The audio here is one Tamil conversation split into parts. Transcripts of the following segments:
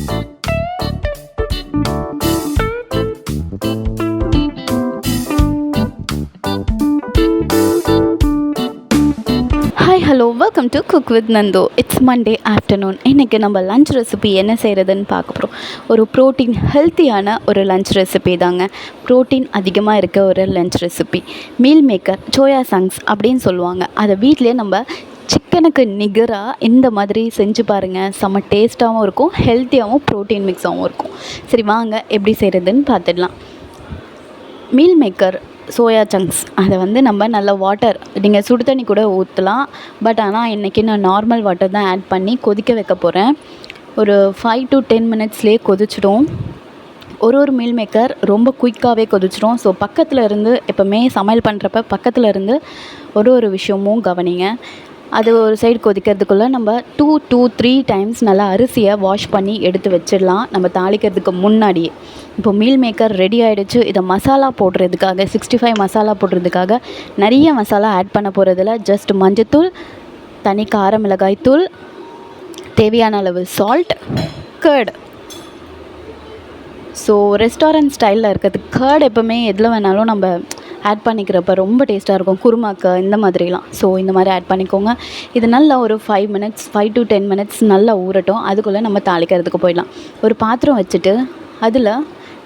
Hi hello welcome to cook with Nandu. It's Monday afternoon. இன்றைக்கி நம்ம லன்ச் ரெசிபி என்ன செய்கிறதுன்னு பார்க்க போகிறோம். ஒரு ப்ரோட்டீன் ஹெல்த்தியான ஒரு லன்ச் ரெசிபி தாங்க. ப்ரோட்டீன் அதிகமாக இருக்க ஒரு lunch recipe. Meal maker soya chunks அப்படின்னு சொல்லுவாங்க. அதை வீட்டிலே நம்ம சிக்கனுக்கு நிகராக இந்த மாதிரி செஞ்சு பாருங்கள். செம்ம டேஸ்ட்டாகவும் இருக்கும், ஹெல்த்தியாகவும் ப்ரோட்டீன் மிக்ஸாகவும் இருக்கும். சரி வாங்க எப்படி செய்கிறதுன்னு பார்த்துடலாம். மீல் மேக்கர் சோயா சங்க்ஸ் அதை நம்ம நல்லா வாட்டர், நீங்கள் சுடு தண்ணி கூட ஊற்றலாம். பட் ஆனால் இன்றைக்கி நான் நார்மல் வாட்டர் தான் ஆட் பண்ணி கொதிக்க வைக்க போகிறேன். ஒரு 5 to 10 மினிட்ஸ்லேயே கொதிச்சிடும். ஒரு மீல் மேக்கர் ரொம்ப குயிக்காகவே கொதிச்சிடும். ஸோ பக்கத்தில் இருந்து எப்போவுமே சமையல் பண்ணுறப்ப பக்கத்தில் இருந்து ஒரு விஷயமும் கவனிங்க. அது ஒரு சைடு கொதிக்கிறதுக்குள்ளே நம்ம 2 to 3 டைம்ஸ் நல்லா அரிசியை வாஷ் பண்ணி எடுத்து வச்சிடலாம், நம்ம தாளிக்கிறதுக்கு முன்னாடியே. இப்போ மீல் மேக்கர் ரெடி ஆகிடுச்சு. இதை மசாலா போடுறதுக்காக 65 மசாலா போடுறதுக்காக நிறைய மசாலா ஆட் பண்ண போகிறதில்ல. ஜஸ்ட் மஞ்சத்தூள், தனி கார மிளகாய் தூள், தேவையான அளவு சால்ட், கர்ட். ஸோ ரெஸ்டாரண்ட் ஸ்டைலில் இருக்கிறது கர்ட் எப்போவுமே எதில் வேணாலும் நம்ம ஆட் பண்ணிக்கிறப்ப ரொம்ப டேஸ்ட்டாக இருக்கும், குருமாக்கு இந்த மாதிரிலாம். ஸோ இந்த மாதிரி ஆட் பண்ணிக்கோங்க. இது நல்லா ஒரு 5 to 10 மினிட்ஸ் நல்லா ஊறட்டும். அதுக்குள்ளே நம்ம தாளிக்கிறதுக்கு போயிடலாம். ஒரு பாத்திரம் வச்சுட்டு அதில்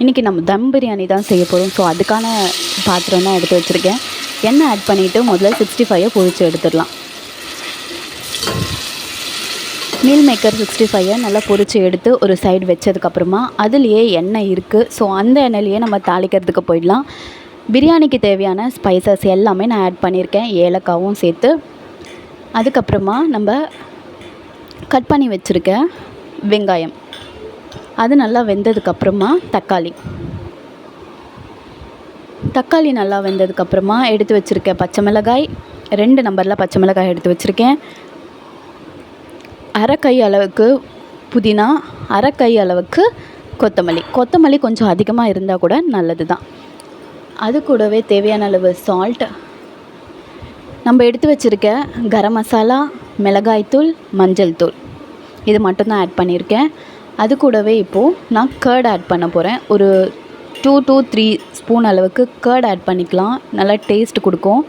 இன்றைக்கி நம்ம தம் பிரியாணி தான் செய்ய போகிறோம். ஸோ அதுக்கான பாத்திரம் தான் எடுத்து வச்சுருக்கேன். எண்ணெய் ஆட் பண்ணிவிட்டு முதல்ல 65 பொரித்து எடுத்துடலாம். மீல் மேக்கர் 65 நல்லா பொரித்து எடுத்து ஒரு சைடு வச்சதுக்கப்புறமா அதுலேயே எண்ணெய் இருக்குது. ஸோ அந்த எண்ணெயிலேயே நம்ம தாளிக்கிறதுக்கு போயிடலாம். பிரியாணிக்கு தேவையான ஸ்பைசஸ் எல்லாமே நான் ஆட் பண்ணியிருக்கேன், ஏலக்காவும் சேர்த்து. அதுக்கப்புறமா நம்ம கட் பண்ணி வச்சுருக்க வெங்காயம், அது நல்லா வெந்ததுக்கப்புறமா தக்காளி நல்லா வெந்ததுக்கப்புறமா எடுத்து வச்சுருக்க பச்சை மிளகாய், 2 நம்பரில் பச்சை மிளகாய் எடுத்து வச்சுருக்கேன். அரை கை அளவுக்கு புதினா, அரை கை அளவுக்கு கொத்தமல்லி கொஞ்சம் அதிகமாக இருந்தால் கூட நல்லது தான். அது கூடவே தேவையான அளவு சால்ட், நம்ம எடுத்து வச்சுருக்க கரம் மசாலா, மிளகாய்த்தூள், மஞ்சள் தூள், இது மட்டும்தான் ஆட் பண்ணியிருக்கேன். அது கூடவே இப்போது நான் கர்ட் ஆட் பண்ண போகிறேன். ஒரு 2 to 3 ஸ்பூன் அளவுக்கு கர்ட் ஆட் பண்ணிக்கலாம், நல்லா டேஸ்ட் கொடுக்கும்.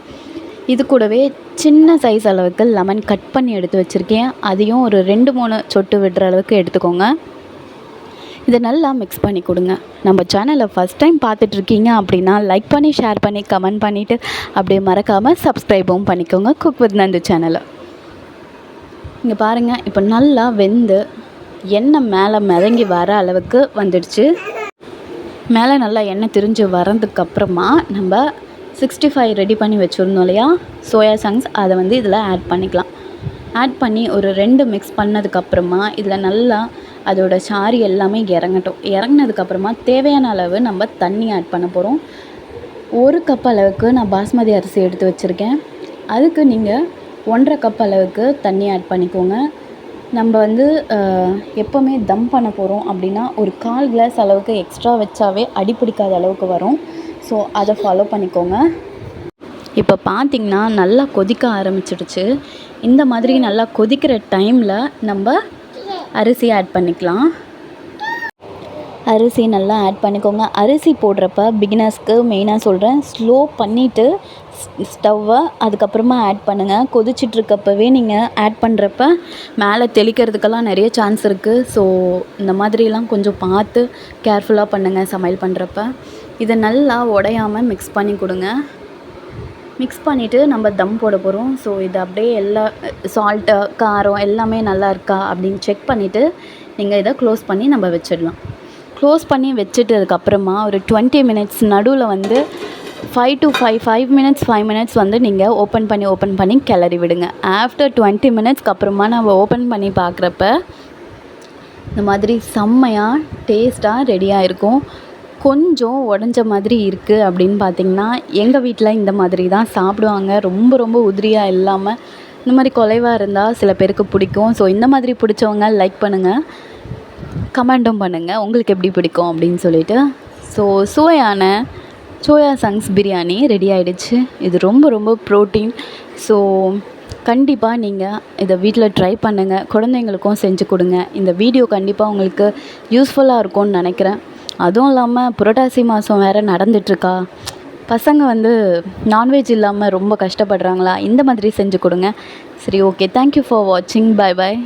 இது கூடவே சின்ன சைஸ் அளவுக்கு லெமன் கட் பண்ணி எடுத்து வச்சுருக்கேன். அதையும் ஒரு 2-3 சொட்டு விடுற அளவுக்கு எடுத்துக்கோங்க. இதை நல்லா மிக்ஸ் பண்ணி கொடுங்க. நம்ம சேனலை ஃபஸ்ட் டைம் பார்த்துட்ருக்கீங்க அப்படின்னா லைக் பண்ணி, ஷேர் பண்ணி, கமெண்ட் பண்ணிவிட்டு அப்படியே மறக்காமல் சப்ஸ்கிரைபும் பண்ணிக்கோங்க குக் வித் நந்து சேனலை. இங்கே பாருங்கள், இப்போ நல்லா வெந்து எண்ணெய் மேலே மிதங்கி வர அளவுக்கு வந்துடுச்சு. மேலே நல்லா எண்ணெய் திரிஞ்சு வரதுக்கப்புறமா நம்ம 65 ரெடி பண்ணி வச்சுருந்தோம் இல்லையா, சோயா சங்க்ஸ், அதை இதில் ஆட் பண்ணிக்கலாம். ஆட் பண்ணி ஒரு 2 மிக்ஸ் பண்ணதுக்கப்புறமா இதில் நல்லா அதோட சாறு எல்லாமே இறங்கினதுக்கப்புறமா தேவையான அளவு நம்ம தண்ணி ஆட் பண்ண போகிறோம். 1 கப் அளவுக்கு நான் பாஸ்மதி அரிசி எடுத்து வச்சுருக்கேன். அதுக்கு நீங்கள் 1.5 கப் அளவுக்கு தண்ணி ஆட் பண்ணிக்கோங்க. நம்ம எப்போவுமே தம் பண்ண போகிறோம் அப்படின்னா ஒரு 1/4 கிளாஸ் அளவுக்கு எக்ஸ்ட்ரா வச்சாவே அடிப்பிடிக்காத அளவுக்கு வரும். ஸோ அதை ஃபாலோ பண்ணிக்கோங்க. இப்போ பார்த்திங்கன்னா நல்லா கொதிக்க ஆரம்பிச்சிடுச்சு. இந்த மாதிரி நல்லா கொதிக்கிற டைமில் நம்ம அரிசி ஆட் பண்ணிக்கலாம். அரிசி நல்லா ஆட் பண்ணிக்கோங்க. அரிசி போடுறப்ப பிகினர்ஸ்க்கு மெயினாக சொல்கிறேன், ஸ்லோ பண்ணிவிட்டு ஸ்டவ்வை அதுக்கப்புறமா ஆட் பண்ணுங்கள். கொதிச்சிட்ருக்கப்பவே நீங்கள் ஆட் பண்ணுறப்ப மேலே தெளிக்கிறதுக்கெல்லாம் நிறைய சான்ஸ் இருக்குது. ஸோ இந்த மாதிரிலாம் கொஞ்சம் பார்த்து கேர்ஃபுல்லாக பண்ணுங்கள் சமையல் பண்ணுறப்ப. இதை நல்லா உடையாமல் மிக்ஸ் பண்ணி கொடுங்க. மிக்ஸ் பண்ணிவிட்டு நம்ம தம் போட போகிறோம். ஸோ இது அப்படியே எல்லா சால்ட்டு, காரம் எல்லாமே நல்லா இருக்கா அப்படின்னு செக் பண்ணிவிட்டு நீங்கள் இதை க்ளோஸ் பண்ணி நம்ம வச்சிடலாம். க்ளோஸ் பண்ணி வச்சுட்டதுக்கப்புறமா ஒரு 20 மினிட்ஸ் நடுவில் 5 மினிட்ஸ் நீங்கள் ஓப்பன் பண்ணி கிளறி விடுங்க. ஆஃப்டர் 20 மினிட்ஸ்க்கு அப்புறமா நம்ம ஓப்பன் பண்ணி பார்க்குறப்ப இந்த மாதிரி செம்மையாக டேஸ்ட்டாக ரெடியாக இருக்கும். கொஞ்சம் உடஞ்ச மாதிரி இருக்குது அப்படின்னு பார்த்திங்கன்னா எங்கள் வீட்டில் இந்த மாதிரி தான் சாப்பிடுவாங்க. ரொம்ப உதிரியாக இல்லாமல் இந்த மாதிரி குலைவாக இருந்தால் சில பேருக்கு பிடிக்கும். ஸோ இந்த மாதிரி பிடிச்சவங்க லைக் பண்ணுங்கள், கமெண்ட்டும் பண்ணுங்கள் உங்களுக்கு எப்படி பிடிக்கும் அப்படின்னு சொல்லிட்டு. So soya chunks biryani ready ஆகிடுச்சு. இது ரொம்ப ப்ரோட்டீன். ஸோ கண்டிப்பாக நீங்கள் இதை வீட்டில் ட்ரை பண்ணுங்கள், குழந்தைங்களுக்கும் செஞ்சு கொடுங்க. இந்த வீடியோ கண்டிப்பாக உங்களுக்கு யூஸ்ஃபுல்லாக இருக்கும்னு நினைக்கிறேன். அதுவும் இல்லாமல் புரட்டாசி மாதம் வேறு நடந்துட்டுருக்கா, பசங்க வந்து நான்வெஜ் இல்லாமல் ரொம்ப கஷ்டப்படுறாங்களா, இந்த மாதிரி செஞ்சு கொடுங்க. சரி, ஓகே, தேங்க்யூ ஃபார் வாட்சிங். பாய் பாய்.